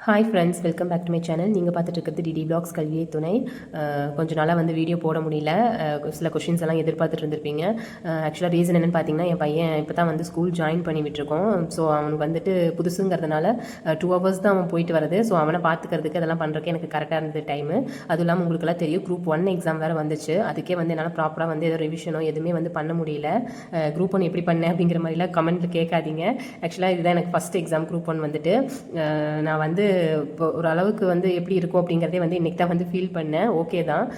Hi friends, welcome back to my channel. நீங்கள் பார்த்துட்டு இருக்கிறது டிடி பிளாக்ஸ் கல்வியை துணை. கொஞ்சம் நாளாக வந்து வீடியோ போட முடியல. சில கொஷின்ஸ் எல்லாம் எதிர்பார்த்துட்டு இருந்திருப்பீங்க. ஆக்சுவலாக ரீசன் என்னென்னு பார்த்தீங்கன்னா, என் பையன் இப்போ தான் வந்து ஸ்கூல் ஜாயின் பண்ணி விட்டுருக்கோம். ஸோ அவனுக்கு வந்துட்டு புதுசுங்கிறதுனால 2 hours தான் அவன் போயிட்டு வருது. ஸோ அவனை பார்த்துக்கிறதுக்கு அதெல்லாம் பண்ணுறதுக்கு எனக்கு கரெக்டாக இருந்தது டைமு. அதுவும் இல்லாமல் உங்களுக்கெல்லாம் தெரியும், குரூப் 1 எக்ஸாம் வேறு வந்துச்சு. அதுக்கே வந்து என்னால் ப்ராப்பராக வந்து ஏதோ ரிவிஷனோ எதுவுமே வந்து பண்ண முடியல. குரூப் 1 எப்படி பண்ணேன் அப்படிங்கிற மாதிரிலாம் கமெண்ட்டில் கேட்காதீங்க. ஆக்சுவலாக இதுதான் எனக்கு ஃபஸ்ட் எக்ஸாம் குரூப் 1 வந்துட்டு. நான் வந்து இப்போ ஒரு அளவுக்கு வந்து எப்படி இருக்கும் அப்படிங்கிறதே வந்து இன்றைக்கி தான் வந்து ஃபீல் பண்ணேன். ஓகே தான்,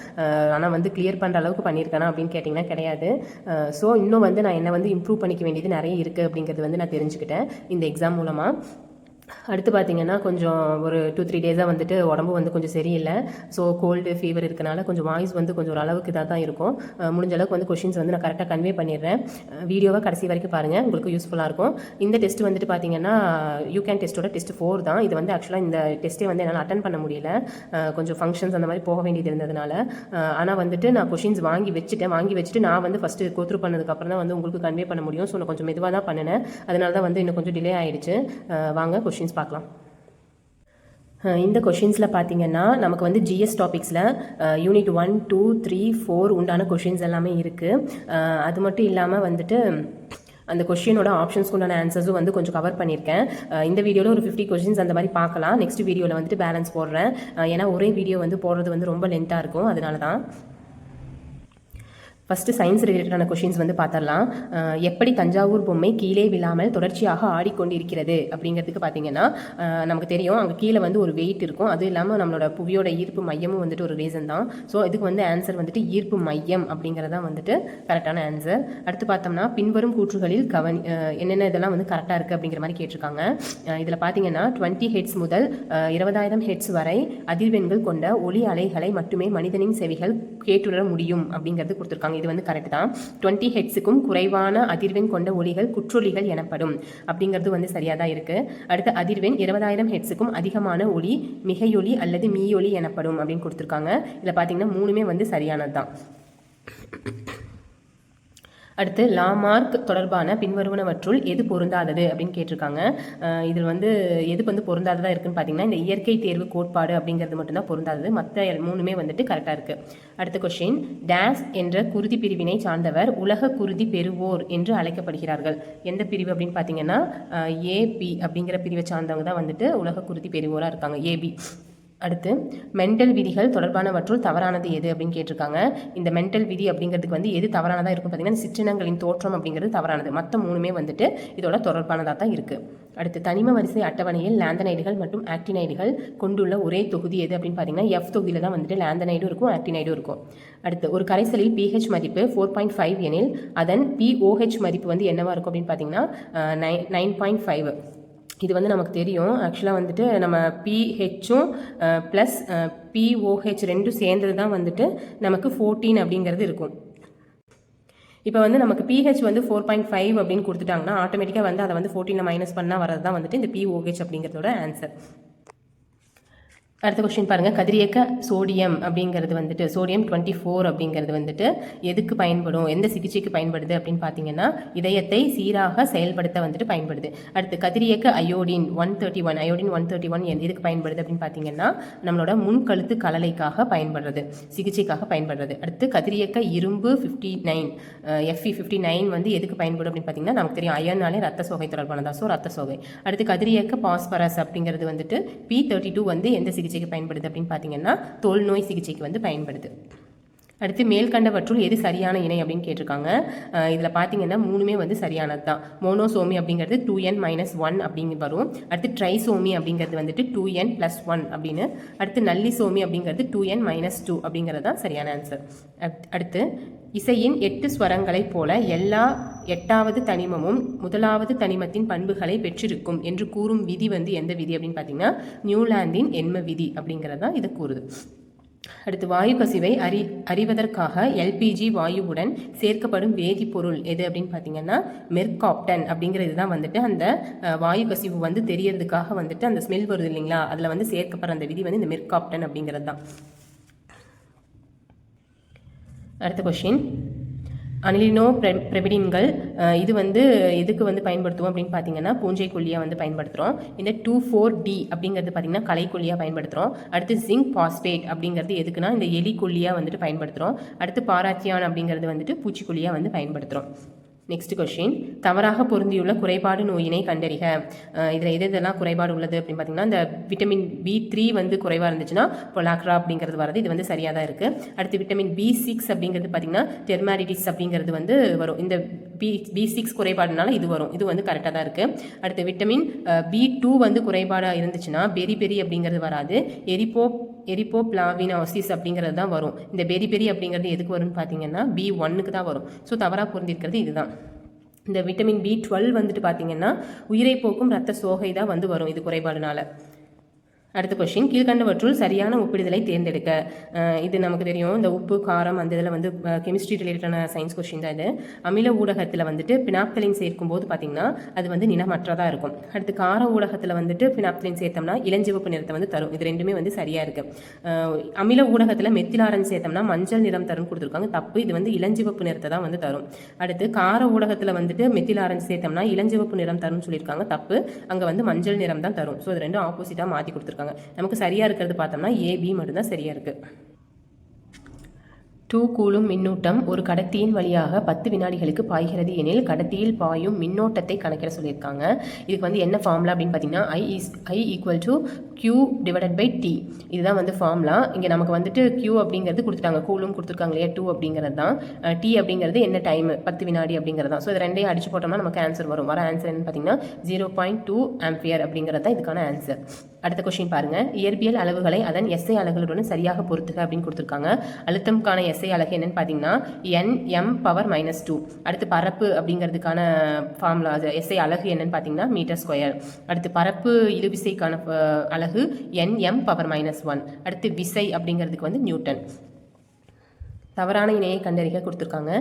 ஆனால் வந்து கிளியர் பண்ணுற அளவுக்கு பண்ணியிருக்கேனா அப்படின்னு கேட்டிங்கன்னா கிடையாது. ஸோ இன்னும் வந்து நான் என்ன வந்து இம்ப்ரூவ் பண்ணிக்க வேண்டியது நிறைய இருக்குது அப்படிங்கிறது வந்து நான் தெரிஞ்சுக்கிட்டேன் இந்த எக்ஸாம் மூலமாக. அடுத்து பார்த்திங்கன்னா, கொஞ்சம் ஒரு 2-3 டேஸாக வந்துட்டு உடம்பு வந்து கொஞ்சம் சரியில்லை. ஸோ கோல்டு ஃபீவர் இருக்கனால கொஞ்சம் வாய்ஸ் வந்து கொஞ்சம் ஒரு அளவுக்கு இதாக தான் இருக்கும். முடிஞ்ச அளவுக்கு வந்து கொஷின்ஸ் வந்து நான் கரெக்டாக கன்வே பண்ணிடுறேன். வீடியோவை கடைசி வரைக்கும் பாருங்கள், உங்களுக்கு யூஸ்ஃபுல்லாக இருக்கும். இந்த டெஸ்ட் வந்துட்டு பார்த்திங்கன்னா யூகேன் டெஸ்ட்டோட டெஸ்ட் 4 தான். இது வந்து ஆக்சுவலாக இந்த டெஸ்ட்டே வந்து என்னால் அட்டன் பண்ண முடியல. கொஞ்சம் ஃபங்க்ஷன்ஸ் அந்த மாதிரி போக வேண்டியது இருந்ததுனால. ஆனால் வந்துட்டு நான் கொஷின்ஸ் வாங்கி வச்சுட்டு நான் வந்து ஃபஸ்ட்டு கோத்ரூ பண்ணதுக்கப்புறம் தான் வந்து உங்களுக்கு கன்வே பண்ண முடியும். ஸோ நான் கொஞ்சம் மெதுவாக தான் பண்ணினேன். அதனால தான் வந்து இன்னும் கொஞ்சம் டிலே ஆகிடுச்சு. வாங்க கொஷின்ஸ் பார்க்கலாம். இந்த கொஷின்ஸில் பார்த்தீங்கன்னா நமக்கு வந்து ஜிஎஸ் டாபிக்ஸில் யூனிட் 1, 2, 3, 4 உண்டான கொஷின்ஸ் எல்லாமே இருக்குது. அது மட்டும் இல்லாமல் வந்துட்டு அந்த கொஷினோட ஆப்ஷன்ஸ்க்கு உண்டான ஆன்சர்ஸும் வந்து கொஞ்சம் கவர் பண்ணியிருக்கேன். இந்த வீடியோவில் ஒரு 50 கொஷின்ஸ் அந்த மாதிரி பார்க்கலாம். நெக்ஸ்ட் வீடியோவில் வந்துட்டு பேலன்ஸ் போடுறேன். ஏன்னா ஒரே வீடியோ வந்து போடுறது வந்து ரொம்ப லென்த்தாக இருக்கும், அதனால தான். ஃபஸ்ட்டு சயின்ஸ் ரிலேட்டடான கொஷின்ஸ் வந்து பார்த்துடலாம். எப்படி தஞ்சாவூர் பொம்மை கீழே விழாமல் தொடர்ச்சியாக ஆடிக்கொண்டிருக்கிறது அப்படிங்கிறதுக்கு பார்த்தீங்கன்னா, நமக்கு தெரியும் அங்கே கீழே வந்து ஒரு வெயிட் இருக்கும். அதுவும் இல்லாமல் நம்மளோட புவியோட ஈர்ப்பு மையமும் வந்துட்டு ஒரு ரீசன் தான். ஸோ இதுக்கு வந்து ஆன்சர் வந்துட்டு ஈர்ப்பு மையம் அப்படிங்கிறதான் வந்துட்டு கரெக்டான ஆன்சர். அடுத்து பார்த்தோம்னா, பின்வரும் கூற்றுகளில் என்னென்ன இதெல்லாம் வந்து கரெக்டாக இருக்குது அப்படிங்கிற மாதிரி கேட்டிருக்காங்க. இதில் பார்த்தீங்கன்னா 20 ஹெட்ஸ் முதல் 20,000 ஹெட்ஸ் வரை அதிர்வெண்கள் கொண்ட ஒளி அலைகளை மட்டுமே மனிதனின் செவிகள் கேட்டுணர முடியும் அப்படிங்கிறது கொடுத்துருக்காங்க. இது வந்து கரெக்ட் தான். 20 ஹெட்ஸுக்கும் குறைவான அதிர்வெண் கொண்ட ஒலிகள் குற்றொலிகள் எனப்படும் அப்படிங்கிறது வந்து சரியாக தான் இருக்குது. அடுத்த அதிர்வெண் 20,000 ஹெட்ஸுக்கும் அதிகமான ஒலி மிகையொலி அல்லது மீயொலி எனப்படும் அப்படின்னு கொடுத்துருக்காங்க. இதில் பார்த்தீங்கன்னா 3மே வந்து சரியானது தான். அடுத்து லாமார்க் தொடர்பான பின்வருவனவற்றுள் எது பொருந்தாதது அப்படின்னு கேட்டிருக்காங்க. இதில் வந்து எது வந்து பொருந்தாததாக இருக்குன்னு பார்த்தீங்கன்னா, இந்த இயற்கை தேர்வு கோட்பாடு அப்படிங்கிறது மட்டும்தான் பொருந்தாதது. மற்ற 3மே வந்துட்டு கரெக்டாக இருக்குது. அடுத்த கொஸ்டின், டேஸ் என்ற குருதி பிரிவினை சார்ந்தவர் உலக குருதி பெறுவோர் என்று அழைக்கப்படுகிறார்கள். எந்த பிரிவு அப்படின்னு பார்த்தீங்கன்னா, ஏபி அப்படிங்கிற பிரிவை சார்ந்தவங்க தான் வந்துட்டு உலக குருதி பெறுவோராக இருக்காங்க, ஏபி. அடுத்து, மென்டல் விதிகள் தொடர்பானவற்றுள் தவறானது எது அப்படின்னு கேட்டிருக்காங்க. இந்த மென்டல் விதி அப்படிங்கிறதுக்கு வந்து எது தவறானதாக இருக்கும் பார்த்தீங்கன்னா, சிற்றினங்களின் தோற்றம் அப்படிங்கிறது தவறானது. மற்ற 3மே வந்துட்டு இதோட தொடர்பானதாக தான் இருக்குது. அடுத்து, தனிம வரிசை அட்டவணையில் லாந்தனைடுகள் மற்றும் ஆக்டினைடுகள் கொண்டுள்ள ஒரே தொகுதி எது அப்படின்னு பார்த்தீங்கன்னா, F தொகுதியில் தான் வந்துட்டு லாந்தனைடும் இருக்கும், ஆக்டினைடும் இருக்கும். அடுத்து, ஒரு கரைசலில் pH மதிப்பு 4.5 எனில் அதன் pOH மதிப்பு வந்து என்னவா இருக்கும் அப்படின்னு பார்த்தீங்கன்னா 9.5. இது வந்து நமக்கு தெரியும். ஆக்சுவலாக வந்துட்டு நம்ம pHம் ப்ளஸ் pOH ரெண்டும் சேர்ந்தது தான் வந்துட்டு நமக்கு 14 அப்படிங்கிறது இருக்கும். இப்போ வந்து நமக்கு pH வந்து 4.5 அப்படின்னு கொடுத்துட்டாங்கன்னா ஆட்டோமேட்டிக்காக வந்து அதை வந்து 14 மைனஸ் பண்ணால் வரது தான் வந்துட்டு இந்த pOH அப்படிங்கிறதோட ஆன்சர். அடுத்த கொஸ்டின் பாருங்கள். கதிரியக்க சோடியம் அப்படிங்கிறது வந்துட்டு சோடியம் 24 அப்படிங்கிறது வந்துட்டு எதுக்கு பயன்படும், எந்த சிகிச்சைக்கு பயன்படுது அப்படின்னு பார்த்தீங்கன்னா, இதயத்தை சீராக செயல்படுத்த வந்துட்டு பயன்படுது. அடுத்து, கதிரியக்க அயோடின் 131 எதுக்கு பயன்படுது அப்படின்னு பார்த்தீங்கன்னா, நம்மளோட முன்கழுத்து கலலைக்காக பயன்படுறது, சிகிச்சைக்காக பயன்படுறது. அடுத்து, கதிரியக்க இரும்பு 59 Fe59 வந்து எதுக்கு பயன்படும் அப்படின்னு பார்த்தீங்கன்னா, நமக்கு தெரியும் அயர்னாலே ரத்த சோகை தொடர்பானதா, ஸோ ரத்த சோகை. அடுத்து, கதிரியக்க பாஸ்பரஸ் அப்படிங்கிறது வந்துட்டு P32 வந்து எந்த சிகிச்சைக்கு பயன்படுது அப்படின்னு பார்த்தீங்கன்னா, தோல் நோய் சிகிச்சைக்கு வந்து பயன்படுது. அடுத்து, மேல்கண்டவற்றுள் எது சரியான இணை அப்படின்னு கேட்டிருக்காங்க. இதில் பார்த்தீங்கன்னா 3மே வந்து சரியானது தான். மோனோசோமி அப்படிங்கிறது 2n-1 அப்படிங்க வரும். அடுத்து, ட்ரைசோமி அப்படிங்கிறது வந்துட்டு 2n+1 அப்படின்னு. அடுத்து, நல்லிசோமி அப்படிங்கிறது 2n-2 அப்படிங்கிறது தான் சரியான ஆன்சர். அடுத்து, இசையின் 8 ஸ்வரங்களைப் போல எல்லா 8வது தனிமமும் 1வது தனிமத்தின் பண்புகளை பெற்றிருக்கும் என்று கூறும் விதி வந்து எந்த விதி அப்படின்னு பார்த்தீங்கன்னா, நியூலாந்தின் எண்ம விதி அப்படிங்கிறது தான் இதை கூறுது. அடுத்து, வாயு கசிவை அறிவதற்காக எல்பிஜி வாயுவுடன் சேர்க்கப்படும் வேதிப்பொருள் எது அப்படின்னு பார்த்தீங்கன்னா, மெர்காப்டன் அப்படிங்கிறது தான் வந்துட்டு அந்த வாயு கசிவு வந்து தெரியறதுக்காக வந்துட்டு அந்த ஸ்மெல் வருது இல்லைங்களா, அதில் வந்து சேர்க்கப்படுற அந்த விதி வந்து இந்த மெர்காப்டன் அப்படிங்கிறது தான். அடுத்த கொஸ்டின், அனிலினோ பிரபிடின்கள் இது வந்து எதுக்கு வந்து பயன்படுத்துவோம் அப்படின்னு பார்த்தீங்கன்னா பூஞ்சைக்கொல்லியாக வந்து பயன்படுத்துகிறோம். இந்த 2,4-D அப்படிங்கிறது பார்த்தீங்கன்னா களைக்கொல்லியாக பயன்படுத்துகிறோம். அடுத்து ஜிங்க் பாஸ்பேட் அப்படிங்கிறது எதுக்குன்னா இந்த எலிக்கொல்லியாக வந்துட்டு பயன்படுத்துகிறோம். அடுத்து பாராத்தியான் அப்படிங்கிறது வந்துட்டு பூச்சிக்கொல்லியாக வந்து பயன்படுத்துகிறோம். நெக்ஸ்ட் கொஸ்டின், தவறாக பொருந்தியுள்ள குறைபாடு நோயினை கண்டறிக. இதில் எதெல்லாம் குறைபாடு உள்ளது அப்படின்னு பார்த்தீங்கன்னா இந்த விட்டமின் B3 வந்து குறைவாக இருந்துச்சுன்னா பொலாக்ரா அப்படிங்கிறது வரது, இது வந்து சரியாக தான் இருக்குது. அடுத்து விட்டமின் B6 அப்படிங்கிறது பார்த்தீங்கன்னா டெர்மாரிட்டிஸ் அப்படிங்கிறது வந்து வரும். இந்த B6 குறைபாடுனால இது வரும், இது வந்து கரெக்டாக தான் இருக்குது. அடுத்து விட்டமின் B2 வந்து குறைபாடாக இருந்துச்சுன்னா பெரி அப்படிங்கிறது வராது, எரிப்போப்ளாவினோசிஸ் அப்படிங்கிறது தான் வரும். இந்த பெரி அப்படிங்கிறது எதுக்கு வரும்னு பார்த்தீங்கன்னா B1க்கு தான் வரும். ஸோ தவறாக பொருந்திருக்கிறது இதுதான். இந்த விட்டமின் B12 வந்துட்டு பார்த்தீங்கன்னா உயிரை போக்கும் ரத்த சோகை தான் வந்து வரும் இது குறைபாடுனால. அடுத்த கொஸ்டின், கீழ்கண்டவற்றுள் சரியான ஒப்பிடுதலை தேர்ந்தெடுக்க. இது நமக்கு தெரியும், இந்த உப்பு காரம் அந்த இதில் வந்து கெமிஸ்ட்ரி ரிலேட்டடான சயின்ஸ் கொஸ்டின் தான் இது. அமில ஊடகத்தில் வந்துட்டு பினாப்தலின் சேர்க்கும் போது பார்த்தீங்கன்னா அது வந்து நிறமற்றதாக இருக்கும். அடுத்து கார ஊடகத்தில் வந்துட்டு பினாப்தலின் சேர்த்தோம்னா இளஞ்சிவப்பு நிறத்தை வந்து தரும். இது ரெண்டுமே வந்து சரியாக இருக்குது. அமில ஊடகத்தில் மெத்திலாரன் சேர்த்தோம்னா மஞ்சள் நிறம் தரும் கொடுத்துருக்காங்க, தப்பு. இது வந்து இளஞ்சிவப்பு நிறத்தை தான் வந்து தரும். அடுத்து கார ஊடகத்தில் வந்துட்டு மெத்திலாரன் சேர்த்தோம்னா இளஞ்சிவப்பு நிறம் தரும்னு சொல்லியிருக்காங்க, தப்பு. அங்கே வந்து மஞ்சள் நிறம் தான் தரும். ஸோ இது ரெண்டும் ஆப்போசிட்டாக மாற்றி கொடுத்துருக்காங்க. நமக்கு சரியா இருக்கிறது பார்த்தோம்னா AB மட்டும்தான் சரியா இருக்கு. 2 கூலும் மின்னூட்டம் ஒரு கடத்தியின் வழியாக 10 வினாடிகளுக்கு பாய்கிறது எனில் கடத்தியில் பாயும் மின்னோட்டத்தை கணக்கிட சொல்லியிருக்காங்க. இதுக்கு வந்து என்ன ஃபார்முலா அப்படின்னு பார்த்தீங்கன்னா I = Q/T. இதுதான் வந்து ஃபார்முலா. இங்கே நமக்கு வந்துட்டு Q அப்படிங்கிறது கொடுத்துட்டாங்க, கூலும் கொடுத்துருக்காங்க இல்லையா, 2 அப்படிங்கிறது தான். T அப்படிங்கிறது என்ன டைம், 10 வினாடி அப்படிங்கிறது தான். ஸோ இது ரெண்டையும் அடிச்சு போட்டோம்னா நமக்கு ஆன்சர் வரும். வர ஆன்சர் என்னன்னு பார்த்தீங்கன்னா 0.2 ஆம்பியர் அப்படிங்கிறது தான் இதுக்கான ஆன்சர். அடுத்த கொஸ்டின் பாருங்க, இயற்பியல் அளவுகளை அதன் SI அலகுகளுடன் சரியாக பொறுத்துக அப்படின்னு கொடுத்துருக்காங்க. அழுத்தம்கான SI அலகு என்னன்னு பார்த்தீங்கன்னா Nm⁻². அடுத்து பரப்பு அப்படிங்கிறதுக்கான ஃபார்முலா SI அலகு என்னன்னு பார்த்தீங்கன்னா மீட்டர்². அடுத்து பரப்பு இழுவிசைக்கான அலகு Nm⁻⁻1. அடுத்து விசை அப்படிங்கிறதுக்கு வந்து நியூட்டன். தவறான இணையை கண்டறிக கொடுத்துருக்காங்க.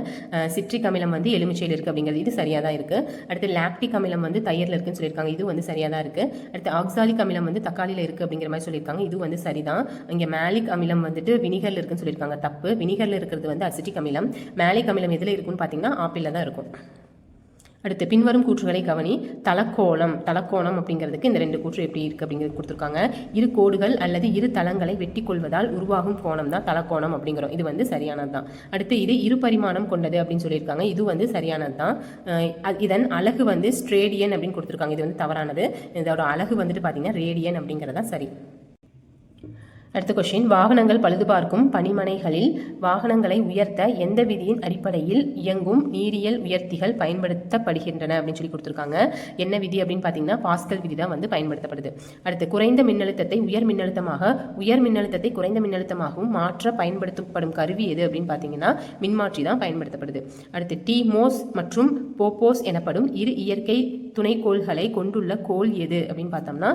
சிட்ரிக் அமிலம் வந்து எலுமிச்சையில் இருக்குது அப்படிங்கிறது, இது சரியாக தான் இருக்குது. அடுத்து லாக்டிக் அமிலம் வந்து தயிரில் இருக்குன்னு சொல்லியிருக்காங்க, இது வந்து சரியாக தான் இருக்குது. அடுத்து ஆக்சாலிக் அமிலம் வந்து தக்காளியில் இருக்குது அப்படிங்கிற மாதிரி சொல்லியிருக்காங்க, இது வந்து சரிதான். இங்கே மேலிக் அமிலம் வந்துட்டு வினிகரில் இருக்குன்னு சொல்லியிருக்காங்க, தப்பு. வினிகரில் இருக்கிறது வந்து அசிட்டிக் அமிலம். மேலிக் அமிலம் எதில் இருக்குன்னு பார்த்தீங்கன்னா ஆப்பிளில் தான் இருக்கும். அடுத்து பின்வரும் கூற்றுகளை கவனி. தலக்கோணம் அப்படிங்கிறதுக்கு இந்த 2 கூற்று எப்படி இருக்குது அப்படிங்கிறது கொடுத்துருக்காங்க. இரு கோடுகள் அல்லது இரு தளங்களை வெட்டி கொள்வதால் உருவாகும் கோணம் தான் தலக்கோணம் அப்படிங்கிறோம், இது வந்து சரியானது தான். அடுத்து இது இரு பரிமாணம் கொண்டது அப்படின்னு சொல்லியிருக்காங்க, இது வந்து சரியானது தான். இதன் அலகு வந்து ஸ்ட்ரேடியன் அப்படின்னு கொடுத்துருக்காங்க, இது வந்து தவறானது. இதோட அலகு வந்துட்டு பார்த்தீங்கன்னா ரேடியன் அப்படிங்கிறதா சரி. அடுத்த கொஸ்டின், வாகனங்கள் பழுதுபார்க்கும் பணிமனைகளில் வாகனங்களை உயர்த்த எந்த விதியின் அடிப்படையில் இயங்கும் நீரியல் உயர்த்திகள் பயன்படுத்தப்படுகின்றன அப்படின்னு சொல்லி கொடுத்துருக்காங்க. என்ன விதி அப்படின்னு பார்த்தீங்கன்னா பாஸ்கல் விதி தான் வந்து பயன்படுத்தப்படுது. அடுத்து குறைந்த மின்னழுத்தத்தை உயர் மின்னழுத்தமாக, உயர் மின்னழுத்தத்தை குறைந்த மின்னழுத்தமாகவும் மாற்ற பயன்படுத்தப்படும் கருவி எது அப்படின்னு பார்த்தீங்கன்னா மின்மாற்றி தான் பயன்படுத்தப்படுது. அடுத்து டிமோஸ் மற்றும் போப்போஸ் எனப்படும் இரு இயற்கை துணைக்கோள்களை கொண்டுள்ள கோள் எது அப்படின்னு பார்த்தோம்னா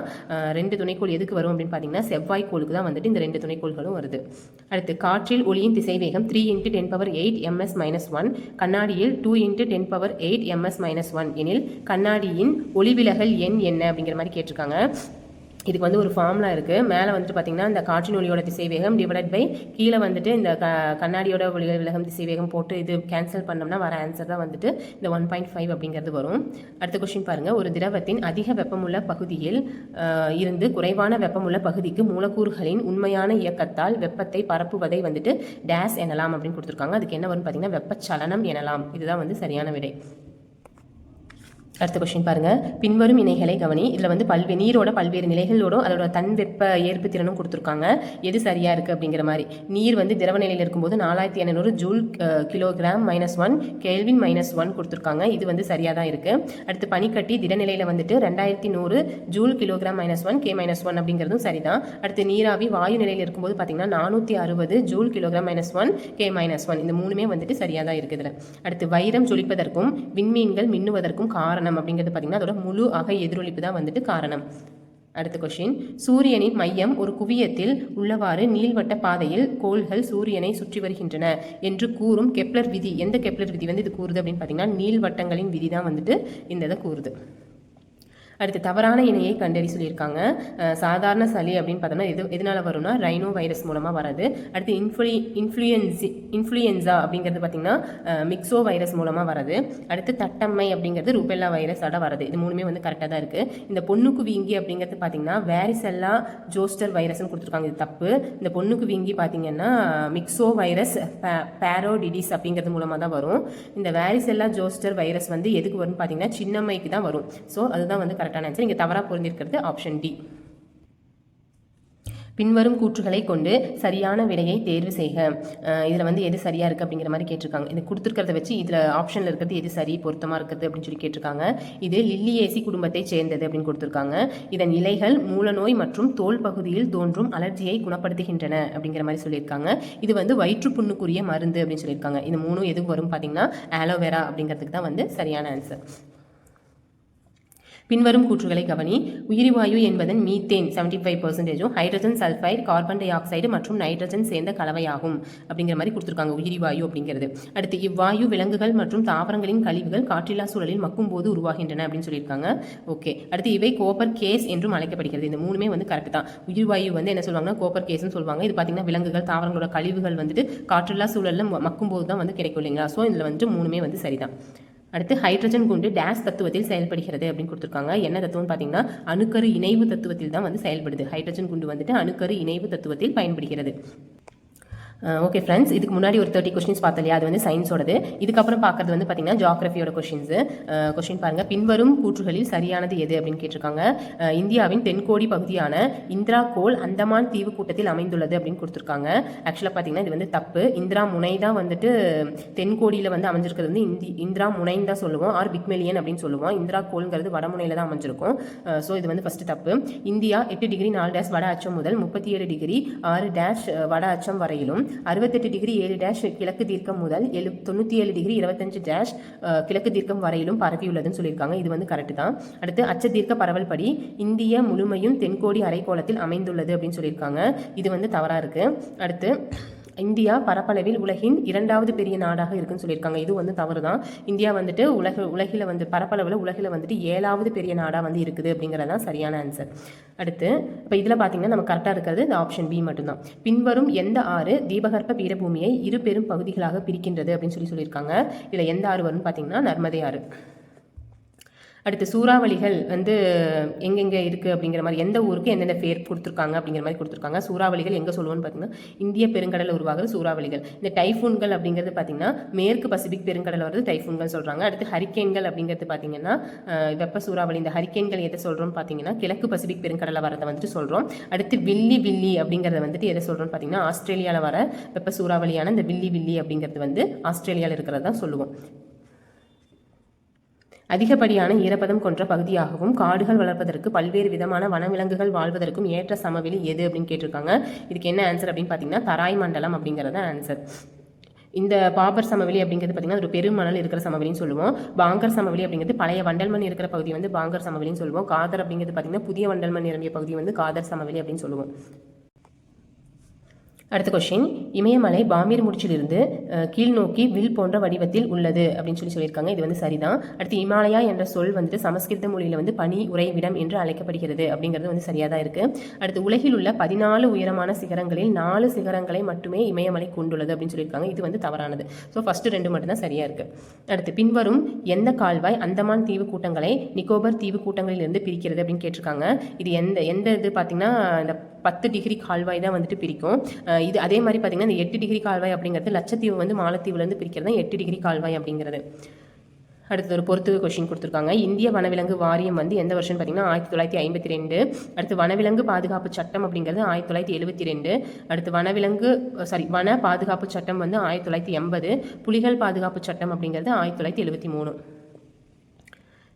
2 துணைக்கோள் எதுக்கு வரும் அப்படின்னு பார்த்தீங்கன்னா செவ்வாய் கோளுக்கு தான் வந்துட்டு இந்த 2 துணைக்கோள்களும் வருது. அடுத்து காற்றில் ஒளியின் திசைவேகம் 3 × 10⁻8 ms-1, கண்ணாடியில் 2 × 10⁻8 ms-1 எனில் கண்ணாடியின் ஒளிவிலகல் எண் என்ன அப்படிங்கிற மாதிரி கேட்டிருக்காங்க. இதுக்கு வந்து ஒரு ஃபார்முலா இருக்குது. மேலே வந்துட்டு பார்த்தீங்கன்னா இந்த காற்றின் ஒளியோட திசைவேகம் / கீழே வந்துட்டு இந்த கண்ணாடியோட விலகம் திசைவேகம் போட்டு இது கேன்சல் பண்ணோம்னா வர ஆன்சர் தான் வந்துட்டு இந்த 1.5 அப்படிங்கிறது வரும். அடுத்த கொஸ்டின் பாருங்கள், ஒரு திரவத்தின் அதிக வெப்பமுள்ள பகுதியில் இருந்து குறைவான வெப்பமுள்ள பகுதிக்கு மூலக்கூறுகளின் உண்மையான இயக்கத்தால் வெப்பத்தை பரப்புவதை வந்துட்டு டேஸ் எனலாம் அப்படின்னு கொடுத்துருக்காங்க. அதுக்கு என்ன வரும்னு பார்த்தீங்கன்னா வெப்பச்சலனம் எனலாம். இதுதான் வந்து சரியான விடை. அடுத்த கொஸ்டின் பாருங்க, பின்வரும் இணைகளை கவனி. இதில் வந்து நீரோட பல்வேறு நிலைகளோடும் அதோட தன் வெப்ப ஏற்பு திறனும் கொடுத்துருக்காங்க, எது சரியா இருக்கு அப்படிங்கிற மாதிரி. நீர் வந்து திரவ நிலையில் இருக்கும்போது 4800 ஜூல் கிலோகிராம் -1 கெல்வின் -1 கொடுத்துருக்காங்க, இது வந்து சரியாக தான் இருக்கு. அடுத்து பனிக்கட்டி திடநிலையில் வந்துட்டு 2100 ஜூல் கிலோகிராம் -1 K-1 அப்படிங்கிறதும் சரிதான். அடுத்து நீராவி வாயு நிலையில் இருக்கும்போது பார்த்தீங்கன்னா 460 ஜூல் கிலோகிராம் -1 K-1, இந்த மூணுமே வந்துட்டு சரியாக தான் இருக்குது. அடுத்து வைரம் ஜொலிப்பதற்கும் விண்மீன்கள் மின்னுவதற்கும் காரணம் அப்படிங்கிறது பார்த்தீங்கன்னா அதோட முழு அக எதிரொலிப்பு தான் வந்துட்டு காரணம். அடுத்த கொஸ்டின், சூரியனின் மையம் ஒரு குவியத்தில் உள்ளவாறு நீள்வட்ட பாதையில் கோள்கள் சூரியனை சுற்றி வருகின்றன என்று கூறும் கெப்லர் விதி. எந்த கெப்லர் விதி வந்து இது கூறுது அப்படின்னு பார்த்தீங்கன்னா நீள்வட்டங்களின் விதி தான் வந்துட்டு இந்த இதை கூறுது. அடுத்து தவறான இணையை கண்டறி சொல்லியிருக்காங்க. சாதாரண சளி அப்படின்னு பார்த்தோம்னா எதனால வரும்னா ரைனோ வைரஸ் மூலமாக வராது. அடுத்து இன்ஃப்ளூயன்ஸா அப்படிங்கிறது பார்த்தீங்கன்னா மிக்சோ வைரஸ் மூலமாக வருது. அடுத்து தட்டம்மை அப்படிங்கிறது ருபெல்லா வைரஸோட வருது. இது மூணுமே வந்து கரெக்டாக தான் இருக்குது. இந்த பொண்ணுக்கு வீங்கி அப்படிங்கிறது பார்த்தீங்கன்னா வேரிசெல்லா ஜோஸ்டர் வைரஸ்னு கொடுத்துருக்காங்க. இது தப்பு. இந்த பொண்ணுக்கு வீங்கி பார்த்தீங்கன்னா மிக்சோ வைரஸ் பேரோடிடிஸ் அப்படிங்கிறது மூலமாக தான் வரும். இந்த வேரிசெல்லா ஜோஸ்டர் வைரஸ் வந்து எதுக்கு வரும்னு பார்த்தீங்கன்னா சின்னம்மைக்கு தான் வரும். ஸோ அதுதான் வந்து கரெக்டான ஆன்சர். இங்கே தவறாக பொருந்திருக்கிறது ஆப்ஷன் டி. பின்வரும் கூற்றுகளை கொண்டு சரியான விடையை தேர்வு செய்க. இதில் வந்து எது சரியாக இருக்குது அப்படிங்கிற மாதிரி கேட்டிருக்காங்க. இது கொடுத்துருக்கிறத வச்சு இதில் ஆப்ஷனில் இருக்கிறது எது சரி பொருத்தமாக இருக்குது அப்படின்னு சொல்லி கேட்டிருக்காங்க. இது லில்லியேசி குடும்பத்தை சேர்ந்தது அப்படின்னு கொடுத்துருக்காங்க. இதன் இலைகள் மூலநோய் மற்றும் தோல் பகுதியில் தோன்றும் அலர்ஜியை குணப்படுத்துகின்றன அப்படிங்கிற மாதிரி சொல்லியிருக்காங்க. இது வந்து வயிற்றுப்புண்ணுக்குரிய மருந்து அப்படின்னு சொல்லியிருக்காங்க. இது மூணும் எதுக்கு வரும் பார்த்தீங்கன்னா ஆலோவேரா அப்படிங்கிறதுக்கு தான் வந்து சரியான ஆன்சர். பின்வரும் கூற்றுகளை கவனி. உயிரிவாயு என்பதன் methane 75%, hydrogen sulphide, carbon di oxide மற்றும் நைட்ரஜன் சேர்ந்த கலவையாகும் அப்படிங்கிற மாதிரி கொடுத்துருக்காங்க உயிரிவாயு அப்படிங்கிறது. அடுத்து இவ்வாயு விலங்குகள் மற்றும் தாவரங்களின் கழிவுகள் காற்றில்லா சூழலில் மக்கும் போது உருவாகின்றன அப்படின்னு சொல்லியிருக்காங்க. ஓகே. அடுத்து இவை கோப்பர் கேஸ் என்றும் அழைக்கப்படுகிறது. இந்த மூணுமே வந்து கரெக்ட் தான். உயிர்வாயு வந்து என்ன சொல்லுவாங்கன்னா கோப்பர் கேஸ்ன்னு சொல்லுவாங்க. இது பார்த்தீங்கன்னா விலங்குகள் தாவரங்களோட கழிவுகள் வந்துட்டு காற்றில்லா சூழலில் மக்கும் போது தான் வந்து கிடைக்கும் இல்லைங்களா. ஸோ இதில் வந்துட்டு மூணுமே வந்து சரிதான். அடுத்து ஹைட்ரஜன் குண்டு டேஸ் தத்துவத்தில் செயல்படுகிறது அப்படின்னு கொடுத்துருக்காங்க. என்ன தத்துவம்னு பார்த்தீங்கன்னா அணுக்கரு இணைவு தத்துவத்தில் தான் வந்து செயல்படுது. ஹைட்ரஜன் குண்டு வந்துட்டு அணுக்கரு இணைவு தத்துவத்தில் பயன்படுகிறது. ஓகே ஃப்ரெண்ட்ஸ், இதுக்கு முன்னாடி ஒரு 30 கொஸ்டின்ஸ் பார்த்தலையா, அது வந்து சயின்ஸோடது. இதுக்கப்புறம் பார்க்குறது வந்து பார்த்தீங்கன்னா ஜியாகிரஃபியோட கொஸ்டின்ஸு. கொஸ்டின் பாருங்கள். பின்வரும் கூற்றுகளில் சரியானது எது அப்படின்னு கேட்டிருக்காங்க. இந்தியாவின் தென்கோடி பகுதியான இந்திரா கோள் அந்தமான் தீவு கூட்டத்தில் அமைந்துள்ளது அப்படின்னு கொடுத்துருக்காங்க. ஆக்சுவலாக பார்த்தீங்கன்னா இது வந்து தப்பு. இந்திரா முனை தான் வந்துட்டு தென்கோடியில் வந்து அமைஞ்சிருக்கிறது வந்து இந்திரா முனைன்னு தான் சொல்லுவோம், ஆர் பிக்மெலியன் அப்படின்னு சொல்லுவோம். இந்திரா கோள்ங்கிறது வடமுனையில் தான் அமைஞ்சிருக்கும். ஸோ இது வந்து ஃபஸ்ட்டு தப்பு. இந்தியா 8 டிகிரி 4 டேஷ் வட அச்சம் முதல் 37 டிகிரி 6 டேஷ் வட அச்சம் வரையிலும் 68 டிகிரி 7 டேஷ் கிழக்கு தீர்க்கம் முதல் 97 டிகிரி 25 டேஷ் கிழக்கு தீர்க்கம் வரையிலும் பரவியுள்ளதுன்னு சொல்லியிருக்காங்க. இது வந்து கரெக்ட் தான். அடுத்து அச்ச தீர்க்க பரவல் படி இந்திய முழுமையும் தென்கோடி அரைக்கோளத்தில் அமைந்துள்ளது அப்படின்னு சொல்லியிருக்காங்க. இது வந்து தவறாக இருக்கு. அடுத்து இந்தியா பரப்பளவில் உலகின் 2வது பெரிய நாடாக இருக்குன்னு சொல்லியிருக்காங்க. இது வந்து தவறு தான். இந்தியா வந்துட்டு உலகில் வந்து பரப்பளவில் உலகில் வந்துட்டு 7வது பெரிய நாடாக வந்து இருக்குது அப்படிங்கிறதான் சரியான ஆன்சர். அடுத்து இப்போ இதில் பார்த்தீங்கன்னா நம்ம கரெக்டாக இருக்கிறது இந்த ஆப்ஷன் பி மட்டும்தான். பின்வரும் எந்த ஆறு தீபகற்ப பீடபூமியை 2 பெரும் பகுதிகளாக பிரிக்கின்றது அப்படின்னு சொல்லியிருக்காங்க. இதில் எந்த ஆறு வரும்னு பார்த்தீங்கன்னா நர்மதை ஆறு. அடுத்து சூறாவளிகள் வந்து எங்கெங்கே இருக்குது அப்படிங்கிற மாதிரி எந்த ஊருக்கு எந்தெந்த பேர் கொடுத்துருக்காங்க அப்படிங்கிற மாதிரி கொடுத்துருக்காங்க. சூறாவளிகள் எங்கே சொல்லுவோன்னு பார்த்தீங்கன்னா இந்திய பெருங்கடலில் உருவாகிற சூறாவளிகள். இந்த டைஃபூன்கள் அப்படிங்கிறது பார்த்தீங்கன்னா மேற்கு பசிபிக் பெருங்கடல் வருது டைஃபூன்கள் சொல்கிறாங்க. அடுத்து ஹரிக்கேன்கள் அப்படிங்கிறது பார்த்தீங்கன்னா வெப்ப சூறாவளி. இந்த ஹரிக்கேன்கள் எதை சொல்கிறோம்னு பார்த்தீங்கன்னா கிழக்கு பசிபிக் பெருங்கடலில் வரதை வந்துட்டு சொல்கிறோம். அடுத்து வில்லி அப்படிங்கிறத வந்துட்டு எதை சொல்கிறோம்னு பார்த்தீங்கன்னா ஆஸ்திரேலியாவில் வர வெப்ப சூறாவளியான இந்த வில்லி அப்படிங்கிறது வந்து ஆஸ்திரேலியாவில் இருக்கிறது தான் சொல்லுவோம். அதிகப்படியான ஈரப்பதம் கொண்ட பகுதியாகவும் காடுகள் வளர்ப்பதற்கு பல்வேறு விதமான வனவிலங்குகள் வாழ்வதற்கும் ஏற்ற சமவெளி எது அப்படின்னு கேட்டிருக்காங்க. இதுக்கு என்ன ஆன்சர் அப்படின்னு பார்த்தீங்கன்னா தராய் மண்டலம் அப்படிங்கிறது ஆன்சர். இந்த பாபர் சமவெளி அப்படிங்கிறது பார்த்தீங்கன்னா ஒரு பெருமணல் இருக்கிற சமவெளின்னு சொல்லுவோம். பாங்கர் சமவெளி அப்படிங்கிறது பழைய வண்டல்மண் இருக்கிற பகுதி வந்து பாங்கர் சமவெளின்னு சொல்லுவோம். காதர் அப்படிங்கிறது பார்த்தீங்கன்னா புதிய வண்டல்மண் நிரம்பிய பகுதி வந்து காதர் சமவெளி அப்படின்னு சொல்லுவோம். அடுத்த கொஸ்டின். இமயமலை பாமீர் முடிச்சிலிருந்து கீழ் நோக்கி வில் போன்ற வடிவத்தில் உள்ளது அப்படின்னு சொல்லியிருக்காங்க. இது வந்து சரிதான். அடுத்து இமாலயா என்ற சொல் வந்துட்டு சமஸ்கிருத மொழியில் வந்து பனி உறைவிடம் என்று அழைக்கப்படுகிறது அப்படிங்கிறது வந்து சரியாக தான் இருக்குது. அடுத்து உலகில் உள்ள 14 உயரமான சிகரங்களில் 4 சிகரங்களை மட்டுமே இமயமலை கொண்டுள்ளது அப்படின்னு சொல்லியிருக்காங்க. இது வந்து தவறானது. ஸோ ஃபஸ்ட்டு 2 மட்டும்தான் சரியாக இருக்குது. அடுத்து பின்வரும் எந்த கால்வாய் அந்தமான் தீவு கூட்டங்களை நிக்கோபர் தீவு கூட்டங்களிலிருந்து பிரிக்கிறது அப்படின்னு கேட்டிருக்காங்க. இது எந்த இது பார்த்தீங்கன்னா இந்த 10 டிகிரி கால்வாய் தான் வந்துட்டு பிரிக்கும். இது அதே மாதிரி பார்த்தீங்கன்னா இந்த 8 டிகிரி கால்வாய் அப்படிங்கிறது லட்சத்தீவு வந்து மாலத்தீவுலேருந்து பிரிக்கிறது தான் 8 டிகிரி கால்வாய் அப்படிங்கிறது. அடுத்து ஒரு பொறுத்து கொஸ்டின் கொடுத்துருக்காங்க. இந்திய வனவிலங்கு வாரியம் வந்து எந்த வருஷம் பார்த்தீங்கன்னா 1952. அடுத்து வனவிலங்கு பாதுகாப்பு சட்டம் அப்படிங்கிறது 1972. அடுத்து வன பாதுகாப்பு சட்டம் வந்து 1980. புலிகள் பாதுகாப்பு சட்டம் அப்படிங்கிறது 1973.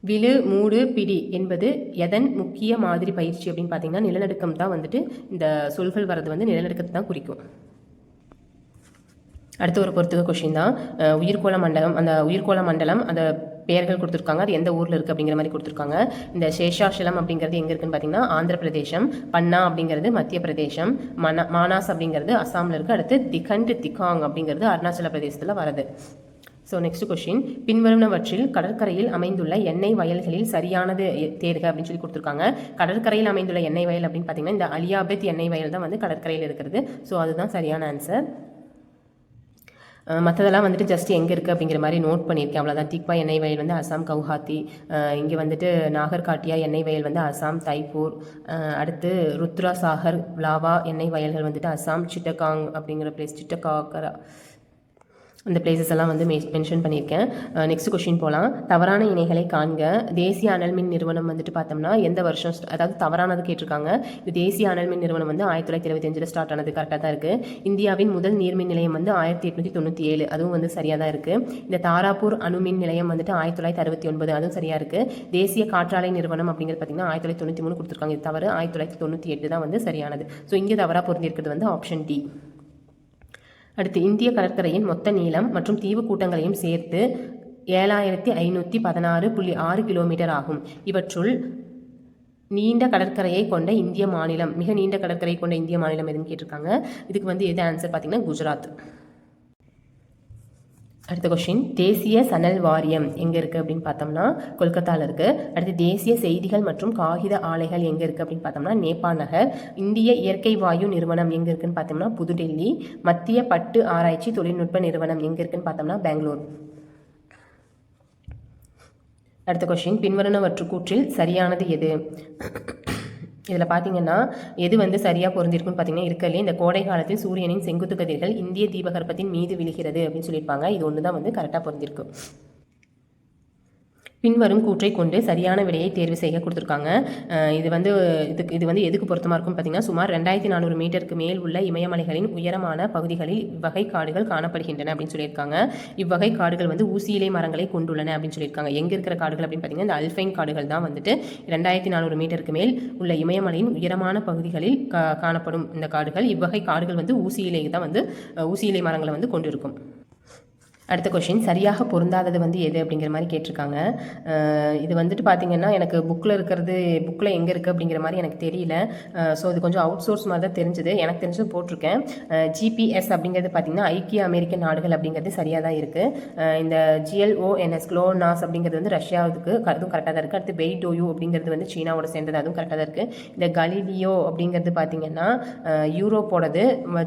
விழு மூடு பிடி என்பது எதன் முக்கிய மாதிரி பயிற்சி அப்படின்னு பார்த்தீங்கன்னா நிலநடுக்கம் தான் வந்துட்டு இந்த சொல்கள் வர்றது வந்து நிலநடுக்கத்தை தான் குறிக்கும். அடுத்து ஒரு பொறுத்துக்க கொஸ்டின் தான். உயிர்கோள மண்டலம் அந்த பெயர்கள் கொடுத்துருக்காங்க. அது எந்த ஊரில் இருக்குது அப்படிங்கிற மாதிரி கொடுத்துருக்காங்க. இந்த சேஷாசலம் அப்படிங்கிறது எங்கே இருக்குன்னு பார்த்தீங்கன்னா ஆந்திர பிரதேசம். பன்னா அப்படிங்கிறது மத்திய பிரதேசம். மானாஸ் அப்படிங்கிறது அசாமில் இருக்குது. அடுத்து திகாங் அப்படிங்கிறது அருணாச்சல பிரதேசத்தில் வருது. ஸோ நெக்ஸ்ட் கொஸ்டின், பின்வருவனவற்றில் கடற்கரையில் அமைந்துள்ள எண்ணெய் வயல்களில் சரியானது தேர்க அப்படின்னு சொல்லி கொடுத்துருக்காங்க. கடற்கரையில் அமைந்துள்ள எண்ணெய் வயல் அப்படின்னு பார்த்தீங்கன்னா இந்த அலியாபெத் எண்ணெய் வயல் தான் வந்து கடற்கரையில் இருக்கிறது. ஸோ அதுதான் சரியான ஆன்சர். மற்றதெல்லாம் வந்துட்டு ஜஸ்ட் எங்கே இருக்குது அப்படிங்கிற மாதிரி நோட் பண்ணியிருக்கேன், அவ்வளோதான். திக்பா எண்ணெய் வயல் வந்து அசாம் கவுஹாத்தி, இங்கே வந்துட்டு நாகர்காட்டியா எண்ணெய் வயல் வந்து அசாம் தைப்பூர், அடுத்து ருத்ரா சாகர் லாவா எண்ணெய் வயல்கள் வந்துட்டு அசாம் சிட்டகாங் அப்படிங்கிற பிளேஸ், சிட்டகாக்கரா அந்த பிளேசஸ் எல்லாம் வந்து மென்ஷன் பண்ணியிருக்கேன். நெக்ஸ்ட் கொஸ்டின் போகலாம். தவறான இணைகளை காண்க. தேசிய அனல் மின் நிறுவனம் வந்துட்டு பார்த்தோம்னா எந்த வருஷம், அதாவது தவறானது கேட்டிருக்காங்க. இது தேசிய அனல் மின் நிறுவனம் வந்து 1925 ஸ்டார்ட் ஆனது, கரெக்டாக தான் இருக்குது. இந்தியாவின் முதல் நீர்மின் நிலையம் வந்து 1897, அதுவும் வந்து சரியாக தான் இருக்குது. இந்த தாராப்பூர் அணுமின் நிலையம் வந்துட்டு 1969, அதுவும் சரியாக இருக்குது. தேசிய காற்றாலை நிறுவனம் அப்படிங்கிறது பார்த்தீங்கன்னா 1993 கொடுத்துருக்காங்க, இது தவறு. 1998 தான் வந்து சரியானது. ஸோ இங்கே தவறாக பொருந்திருக்கிறது வந்து ஆப்ஷன் டி. அடுத்து, இந்திய கடற்கரையின் மொத்த நீளம் மற்றும் தீவு கூட்டங்களையும் சேர்த்து 7516.6 கிலோமீட்டர் ஆகும். இவற்றுள் நீண்ட கடற்கரையை கொண்ட இந்திய மாநிலம், மிக நீண்ட கடற்கரையை கொண்ட இந்திய மாநிலம் எதுன்னு கேட்டிருக்காங்க. இதுக்கு வந்து எது ஆன்சர் பார்த்தீங்கன்னா குஜராத். அடுத்த கொஸ்டின், தேசிய சணல் வாரியம் எங்கே இருக்குது அப்படின்னு பார்த்தோம்னா கொல்கத்தாவில் இருக்குது. அடுத்து, தேசிய செய்திகள் மற்றும் காகித ஆலைகள் எங்கே இருக்குது அப்படின்னு பார்த்தோம்னா நேபாள் நகர். இந்திய இயற்கை வாயு நிறுவனம் எங்கே இருக்குன்னு பார்த்தோம்னா புதுடெல்லி. மத்திய பட்டு ஆராய்ச்சி தொழில்நுட்ப நிறுவனம் எங்கே இருக்குன்னு பார்த்தோம்னா பெங்களூர். அடுத்த கொஸ்டின், பின்வருவனவற்று கூற்றில் சரியானது எது? இதில் பார்த்தீங்கன்னா எது வந்து சரியாக பொருந்திருக்குன்னு பார்த்தீங்கன்னா இருக்கலே இந்த கோடை காலத்தில் சூரியனின் செங்குத்து கதிர்கள் இந்திய தீபகற்பத்தின் மீது விழுகிறது அப்படின்னு சொல்லியிருப்பாங்க. இது ஒன்று தான் வந்து கரெக்டாக பொருந்திருக்கு. பின்வரும் கூற்றை கொண்டு சரியான விடையை தேர்வு செய்ய கொடுத்துருக்காங்க. இது வந்து எதுக்கு பொருத்தமாக இருக்கும்னு பார்த்தீங்கன்னா சுமார் 2400 மீட்டருக்கு மேல் உள்ள இமயமலைகளின் உயரமான பகுதிகளில் இவ்வகை காடுகள் காணப்படுகின்றன அப்படின்னு சொல்லியிருக்காங்க. இவ்வகை காடுகள் வந்து ஊசியிலை மரங்களை கொண்டுள்ளன அப்படின்னு சொல்லியிருக்காங்க. எங்கே இருக்கிற காடுகள் அப்படின்னு பார்த்தீங்கன்னா இந்த அல்பைன் காடுகள் தான் வந்துட்டு 2400 மீட்டருக்கு மேல் உள்ள இமயமலையின் உயரமான பகுதிகளில் காணப்படும் இந்த காடுகள். இவ்வகை காடுகள் வந்து ஊசியிலை தான் வந்து ஊசியிலை மரங்களை வந்து கொண்டிருக்கும். அடுத்த கொஷின், சரியாக பொருந்தாதது வந்து எது அப்படிங்கிற மாதிரி கேட்டிருக்காங்க. இது வந்துட்டு பார்த்திங்கன்னா எனக்கு புக்கில் எங்கே இருக்குது அப்படிங்கிற மாதிரி எனக்கு தெரியல. ஸோ இது கொஞ்சம் அவுட் சோர்ஸ் மாதிரி தான் தெரிஞ்சுது, எனக்கு தெரிஞ்சது போட்டிருக்கேன். GPS அப்படிங்கிறது பார்த்திங்கன்னா ஐக்கிய அமெரிக்க நாடுகள் அப்படிங்கிறது சரியாக தான் இருக்குது. இந்த GLONASS GLONASS அப்படிங்கிறது வந்து ரஷ்யாவுக்கு, அதுவும் கரெக்டாக தான் இருக்குது. அடுத்து வெய்டோயு அப்படிங்கிறது வந்து சீனாவோட சேர்ந்தது, அதுவும் கரெக்டாக தான் இருக்குது. இந்த கலீலியோ அப்படிங்கிறது பார்த்திங்கன்னா யூரோப்போடது.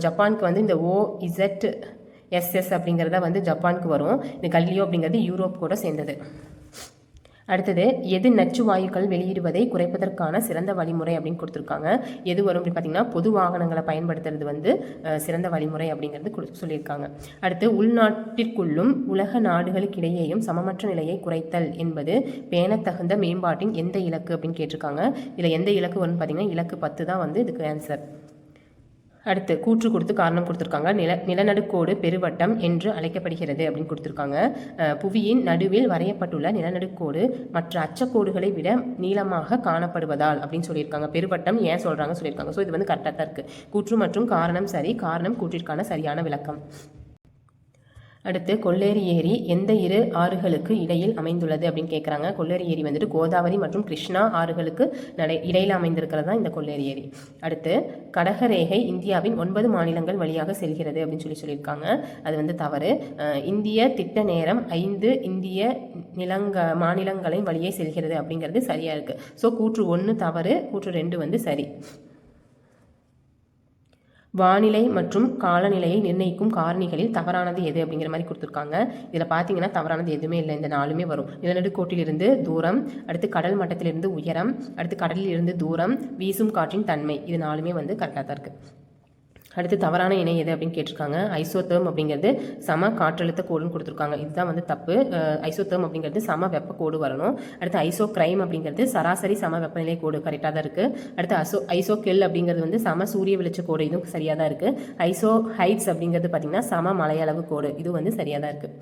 ஜப்பானுக்கு வந்து இந்த OZSS அப்படிங்கிறத வந்து ஜப்பானுக்கு வரும். இந்த கலிலியோ அப்படிங்கிறது யூரோப் கூட சேர்ந்தது. அடுத்தது, எது நச்சு வாயுக்கள் வெளியிடுவதை குறைப்பதற்கான சிறந்த வழிமுறை அப்படின்னு கொடுத்துருக்காங்க. எது வரும் அப்படின்னு பார்த்தீங்கன்னா பொது வாகனங்களை பயன்படுத்துறது வந்து சிறந்த வழிமுறை அப்படிங்கிறது சொல்லியிருக்காங்க. அடுத்து, உள்நாட்டிற்குள்ளும் உலக நாடுகளுக்கிடையேயும் சமமற்ற நிலையை குறைத்தல் என்பது பேணத்தகுந்த மேம்பாட்டின் எந்த இலக்கு அப்படின்னு கேட்டிருக்காங்க. இதில் எந்த இலக்கு வரும்னு பார்த்தீங்கன்னா இலக்கு 10 தான் வந்து இதுக்கு ஆன்சர். அடுத்து, கூற்று கொடுத்து காரணம் கொடுத்துருக்காங்க. நிலநடுக்கோடு பெருவட்டம் என்று அழைக்கப்படுகிறது அப்படின்னு கொடுத்துருக்காங்க. புவியின் நடுவில் வரையப்பட்டுள்ள நிலநடுக்கோடு மற்ற அச்சக்கோடுகளை விட நீளமாக காணப்படுவதால் அப்படின்னு சொல்லியிருக்காங்க. பெருவட்டம் ஏன் சொல்கிறாங்க சொல்லியிருக்காங்க. ஸோ இது வந்து கரெக்டாக தான் இருக்குது. கூற்று மற்றும் காரணம் சரி, காரணம் கூற்றிற்கான சரியான விளக்கம். அடுத்து, கொல்லேரி ஏரி எந்த 2 ஆறுகளுக்கு இடையில் அமைந்துள்ளது அப்படின்னு கேட்குறாங்க. கொல்லேரி ஏரி வந்துட்டு கோதாவரி மற்றும் கிருஷ்ணா ஆறுகளுக்கு இடையில் அமைந்திருக்கிறது தான் இந்த கொல்லேரி ஏரி. அடுத்து, கடகரேகை இந்தியாவின் 9 மாநிலங்கள் வழியாக செல்கிறது அப்படின்னு சொல்லியிருக்காங்க. அது வந்து தவறு. இந்திய திட்ட நேரம் 5 இந்திய மாநிலங்களின் வழியே செல்கிறது அப்படிங்கிறது சரியாக இருக்குது. ஸோ கூற்று 1 தவறு, கூற்று 2 வந்து சரி. வானிலை மற்றும் காலநிலையை நிர்ணயிக்கும் காரணிகளில் தவறானது எது அப்படிங்கிற மாதிரி கொடுத்துருக்காங்க. இதில் பார்த்தீங்கன்னா தவறானது எதுவுமே இல்லை, இந்த 4மே வரும். நிலநடுக்கோட்டிலிருந்து தூரம், அடுத்து கடல் மட்டத்திலிருந்து உயரம், அடுத்து கடலில் இருந்து தூரம், வீசும் காற்றின் தன்மை, இது 4மே வந்து கரெக்டாக தான் இருக்குது. அடுத்து, தவறான இணை எது அப்படின்னு கேட்டிருக்காங்க. ஐசோதேர்ம் அப்படிங்கிறது சம காற்றழுத்த கோடுன்னு கொடுத்துருக்காங்க. இதுதான் வந்து தப்பு. ஐசோதேர்ம் அப்படிங்கிறது சம வெப்ப கோடு வரணும். அடுத்து, ஐசோக்ரைம் அப்படிங்கிறது சராசரி சம வெப்பநிலை கோடு, கரெக்டாக தான் இருக்குது. அடுத்து, ஐசோகெல் அப்படிங்கிறது வந்து சம சூரிய வெளிச்ச கோடு, இதுவும் சரியாக தான் இருக்குது. ஐசோ ஹைட்ஸ் அப்படிங்கிறது பார்த்திங்கன்னா சம மலையளவு கோடு, இது வந்து சரியாக தான் இருக்குது.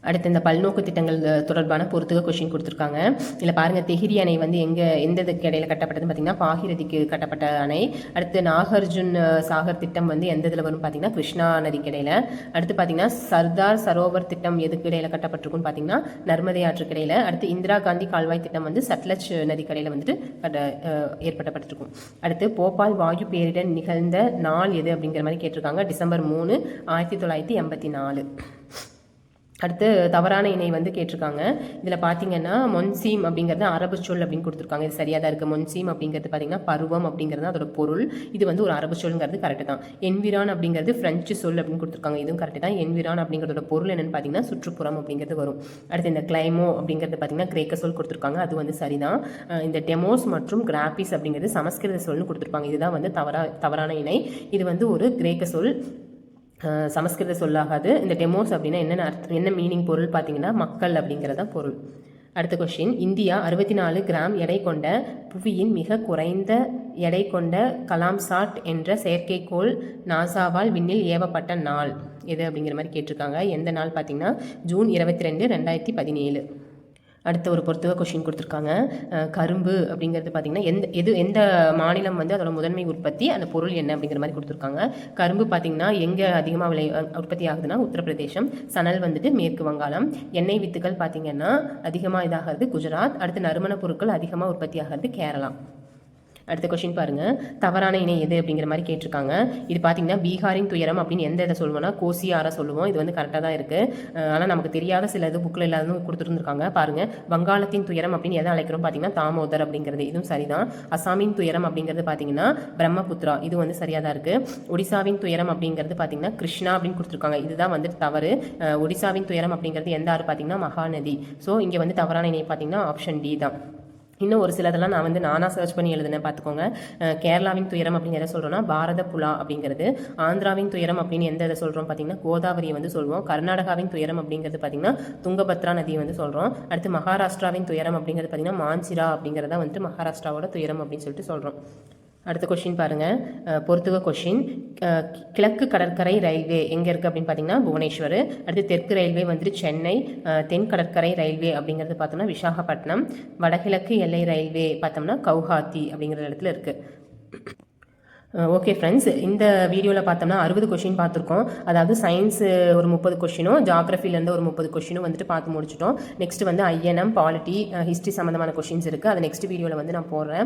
அடுத்து, இந்த பல்நோக்கு திட்டங்கள் தொடர்பான பொறுத்துக கொஸ்டின் கொடுத்துருக்காங்க. இதில் பாருங்கள், தெஹிரி அணை வந்து எந்ததுக்கு இடையில கட்டப்பட்டதுன்னு பார்த்தீங்கன்னா பாகிரதிக்கு கட்டப்பட்ட அணை. அடுத்து, நாகார்ஜுன் சாகர் திட்டம் வந்து எந்த இதில் வரும் பார்த்தீங்கன்னா கிருஷ்ணா நதிக்கு இடையில. அடுத்து பார்த்தீங்கன்னா சர்தார் சரோவர் திட்டம் எதுக்கு இடையில கட்டப்பட்டிருக்குன்னு பார்த்தீங்கன்னா நர்மதை ஆற்றுக்கு இடையில. அடுத்து, இந்திரா காந்தி கால்வாய் திட்டம் வந்து சட்லஜ் நதிக்கு இடையில வந்துட்டு ஏற்படுத்தப்பட்டிருக்கும். அடுத்து, போபால் வாயு பேரிடர் நிகழ்ந்த நாள் எது அப்படிங்கிற மாதிரி கேட்டிருக்காங்க. டிசம்பர் 3, 1984. அடுத்து தவறான இணை வந்து கேட்டிருக்காங்க. இதில் பார்த்தீங்கன்னா மொன்சீம் அப்படிங்கிறது அரபு சொல் அப்படின்னு கொடுத்துருக்காங்க. இது சரியாக தான் இருக்குது. மொன்சீம் அப்படிங்கிறது பார்த்தீங்கன்னா பருவம் அப்படிங்கிறது அதோட பொருள். இது வந்து ஒரு அரபு சொல்லுங்கிறது கரெக்டு தான். என்விரான் அப்படிங்கிறது ஃப்ரெஞ்சு சொல் அப்படின்னு கொடுத்துருக்காங்க. இதுவும் கரெக்டு தான். என்விரான் அப்படிங்கிறதோட பொருள் என்னென்னு பார்த்தீங்கன்னா சுற்றுப்புறம் அப்படிங்கிறது வரும். அடுத்து இந்த கிளைமோ அப்படிங்கிறது பார்த்தீங்கன்னா கிரேக்க சொல் கொடுத்துருக்காங்க. அது வந்து சரிதான். இந்த டெமோஸ் மற்றும் கிராபிஸ் அப்படிங்கிறது சமஸ்கிருத சொல்னு கொடுத்துருப்பாங்க. இதுதான் வந்து தவறான இணை. இது வந்து ஒரு கிரேக்க சொல், சமஸ்கிருத சொல்லாகாது. இந்த டெமோஸ் அப்படின்னா என்ன மீனிங் பொருள் பார்த்தீங்கன்னா மக்கள் அப்படிங்கிறத பொருள். அடுத்த கொஸ்டின், இந்தியா 64 கிராம் எடை கொண்ட புவியின் மிக குறைந்த எடை கொண்ட கலாம்சாட் என்ற செயற்கைக்கோள் நாசாவால் விண்ணில் ஏவப்பட்ட நாள் எது அப்படிங்கிற மாதிரி கேட்டிருக்காங்க. எந்த நாள் பார்த்தீங்கன்னா ஜூன் 22, 2017. அடுத்த ஒரு பொறுத்துவ கொஷின் கொடுத்துருக்காங்க. கரும்பு அப்படிங்கிறது பார்த்திங்கன்னா எந்த மாநிலம் வந்து அதோட முதன்மை உற்பத்தி, அந்த பொருள் என்ன அப்படிங்கிற மாதிரி கொடுத்துருக்காங்க. கரும்பு பார்த்திங்கன்னா எங்கே அதிகமாக உற்பத்தி ஆகுதுன்னா உத்தரப்பிரதேசம். சணல் வந்துட்டு மேற்கு வங்காளம். எண்ணெய் வித்துக்கள் பார்த்திங்கன்னா அதிகமாக இதாகிறது குஜராத். அடுத்து நறுமண பொருட்கள் அதிகமாக உற்பத்தி ஆகிறது கேரளா. அடுத்த கொஸ்டின் பாருங்கள், தவறான இணை எது அப்படிங்கிற மாதிரி கேட்டிருக்காங்க. இது பார்த்தீங்கன்னா பீகாரின் துயரம் அப்படின்னு எந்த இதை சொல்லுவோம்னா கோசியாரா சொல்லுவோம். இது வந்து கரெக்டாக தான் இருக்குது. ஆனால் நமக்கு தெரியாத சில இது புக்கில் இல்லாததும் கொடுத்துருந்துருக்காங்க பாருங்கள். வங்காளத்தின் துயரம் அப்படின்னு எதை அழைக்கிறோம் பார்த்தீங்கன்னா தாமோதர் அப்படிங்கிறது, இதுவும் சரிதான். அசாமின் துயரம் அப்படிங்கிறது பார்த்தீங்கன்னா பிரம்மபுத்ரா, இது வந்து சரியாக தான் இருக்குது. ஒடிசாவின் துயரம் அப்படிங்கிறது பார்த்தீங்கன்னா கிருஷ்ணா அப்படின்னு கொடுத்துருக்காங்க. இதுதான் வந்து தவறு. ஒடிசாவின் துயரம் அப்படிங்கிறது எந்த ஆறு பார்த்தீங்கன்னா மகாநதி. ஸோ இங்கே வந்து தவறான இணை பார்த்தீங்கன்னா ஆப்ஷன் டி தான். இன்னும் ஒரு சிலதெல்லாம் நானாக சர்ச் பண்ணி எழுதுனேன் பார்த்துக்கோங்க. கேரளாவின் துயரம் அப்படின்னு எதை சொல்கிறோன்னா பாரத புலா அப்படிங்கிறது. ஆந்திராவின் துயரம் அப்படின்னு எந்த இதை சொல்கிறோம் பார்த்தீங்கன்னா கோதாவரியை வந்து சொல்லுவோம். கர்நாடகாவின் துயரம் அப்படிங்கிறது பார்த்தீங்கன்னா துங்கபத்ரா நதியை வந்து சொல்கிறோம். அடுத்து மகாராஷ்டிராவின் துயரம் அப்படிங்கிறது பார்த்தீங்கன்னா மாஞ்சிரா அப்படிங்கிறத வந்துட்டு மகாராஷ்டிராவோட துயரம் அப்படின்னு சொல்லிட்டு சொல்கிறோம். அடுத்த கொஷின் பாருங்கள், பொறுத்துவ கொஷின். கிழக்கு கடற்கரை ரயில்வே எங்கே இருக்குது அப்படின்னு பார்த்தீங்கன்னா புவனேஸ்வர். அடுத்து தெற்கு ரயில்வே வந்துட்டு சென்னை. தென் கடற்கரை ரயில்வே அப்படிங்கிறது பார்த்தோம்னா விசாகப்பட்டினம். வடகிழக்கு எல்லை ரயில்வே பார்த்தோம்னா கவுஹாத்தி அப்படிங்கிற இடத்துல இருக்குது. ஓகே ஃப்ரெண்ட்ஸ், இந்த வீடியோவில் பார்த்தோம்னா 60 கொஷின் பார்த்துருக்கோம். அதாவது சயின்ஸு ஒரு 30 கொஷினும் ஜாகிரஃபிலேருந்து ஒரு 30 கொஷினும் வந்துட்டு பார்த்து முடிச்சிட்டோம். நெக்ஸ்ட் வந்து ஐஎன்எம், பாலிட்டி, ஹிஸ்ட்ரி சம்மந்தமான கொஷின்ஸ் இருக்குது. அது நெக்ஸ்ட் வீடியோவில் வந்து நான் போடுறேன்.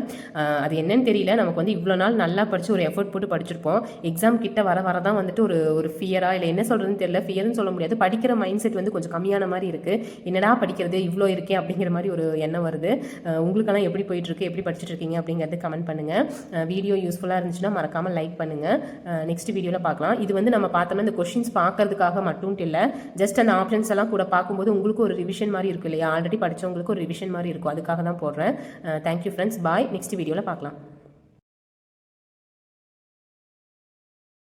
அது என்னன்னு தெரியல, நமக்கு வந்து இவ்வளோ நாள் நல்லா படித்து ஒரு எஃபர்ட் போட்டு படிச்சிருப்போம். எக்ஸாம் கிட்ட வர தான் வந்துட்டு ஒரு ஃபியராக இல்லை என்ன சொல்கிறதுன்னு தெரியல. ஃபியர்னு சொல்ல முடியாது, படிக்கிற மைண்ட் செட் வந்து கொஞ்சம் கம்மியான மாதிரி இருக்குது. என்னடா படிக்கிறது இவ்வளோ இருக்கே அப்படிங்கிற மாதிரி ஒரு எண்ணம் வருது. உங்களுக்கெல்லாம் எப்படி போயிட்டுருக்கு, எப்படி படிச்சுட்டு இருக்கீங்க அப்படிங்கிறது கமெண்ட் பண்ணுங்கள். வீடியோ யூஸ்ஃபுல்லாக இருந்துச்சுன்னா மறக்காமல் லைக் பண்ணுங்கள். நெக்ஸ்ட் வீடியோவில் பார்க்கலாம். இது வந்து நம்ம பார்த்தோம்னா இந்த கொஷின்ஸ் பார்க்கறதுக்காக மட்டும் இல்லை, ஜஸ்ட் அந்த ஆப்ஷன்ஸ் எல்லாம் கூட பார்க்கும்போது உங்களுக்கு ஒரு ரிவிஷன் மாதிரி இருக்கும் இல்லையா, ஆல்ரெடி படித்தவங்களுக்கு ஒரு ரிவிஷன் மாதிரி இருக்கும். அதுக்காக தான் போடுறேன். தேங்க்யூ ஃப்ரெண்ட்ஸ், பாய். நெக்ஸ்ட் வீடியோவில் பார்க்கலாம்.